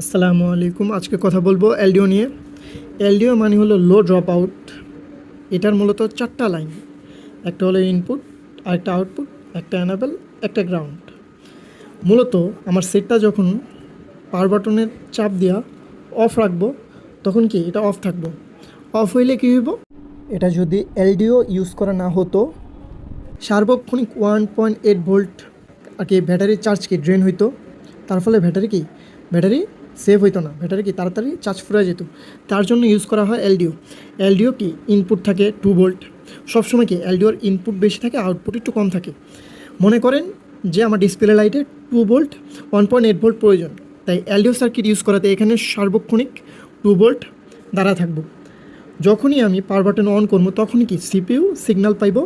আসসালামু আলাইকুম। আজকে কথা বলবো এলডিও নিয়ে। এলডিও মানে হলো লো ড্রপ আউট। এটার মূলত 4টা লাইন, একটা হলো ইনপুট, আরেকটা আউটপুট, একটা অ্যানাবেল, একটা গ্রাউন্ড। মূলত আমার সেটটা যখন পাওয়ার বাটনের চাপ দিয়া অফ রাখবো তখন কি এটা অফ থাকবো। অফ হইলে কী হইব, এটা যদি এলডিও ইউজ করা না হতো সার্বক্ষণিক 1.8 ভোল্ট আর কি ব্যাটারির চার্জ কি ড্রেন হইতো। তার ফলে ব্যাটারি সেভ হইতো না, ব্যাটারি কি তাড়াতাড়ি চার্জ ফুরিয়ে যেত। তার জন্য ইউজ করা হয় এলডিও। এলডিও কি ইনপুট থাকে 2 ভোল্ট, সবসময় কি এলডিওর ইনপুট বেশি থাকে, আউটপুট একটু কম থাকে। মনে করেন যে আমার ডিসপ্লে লাইটে 2 ভোল্ট 1.8 ভোল্ট প্রয়োজন, তাই এলডিও সার্কিট ইউজ করাতে এখানে সার্বক্ষণিক 2 ভোল্ট দ্বারা থাকবো। যখনই আমি পাওয়ার বাটন অন করবো তখনই কি সিপিইউ সিগন্যাল পাইব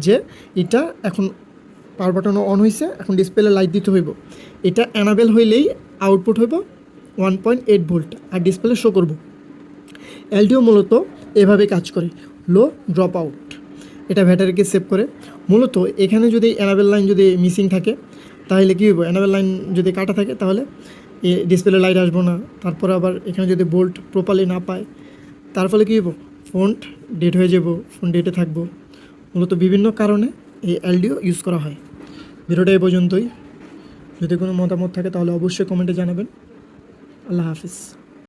যে এটা এখন পাওয়ার বাটন অন হয়েছে, এখন ডিসপ্লে লাইট দিতে হইব। এটা অ্যানাবেল হইলেই আউটপুট হইব 1.8 ভোল্ট আর ডিসপ্লে শো করব। এলডিও মূলত এভাবে কাজ করে, লো ড্রপ আউট। এটা ব্যাটারিকে সেভ করে। মূলত এখানে যদি অ্যানাবেল লাইন যদি মিসিং থাকে তাহলে কী হইব, অ্যানাবেল লাইন যদি কাটা থাকে তাহলে ডিসপ্লে লাইট আসবো না। তারপরে আবার এখানে যদি বোল্ট প্রপারলি না পায় তার ফলে কী হইব, ফোন ডেড হয়ে যাব, ফোন ডেটে থাকবো। মূলত বিভিন্ন কারণে এই এলডিও ইউজ করা হয়। ভিডিওটা এই পর্যন্তই। যদি কোনো মতামত থাকে তাহলে অবশ্যই কমেন্টে জানাবেন। আল্লাহ হাফিজ।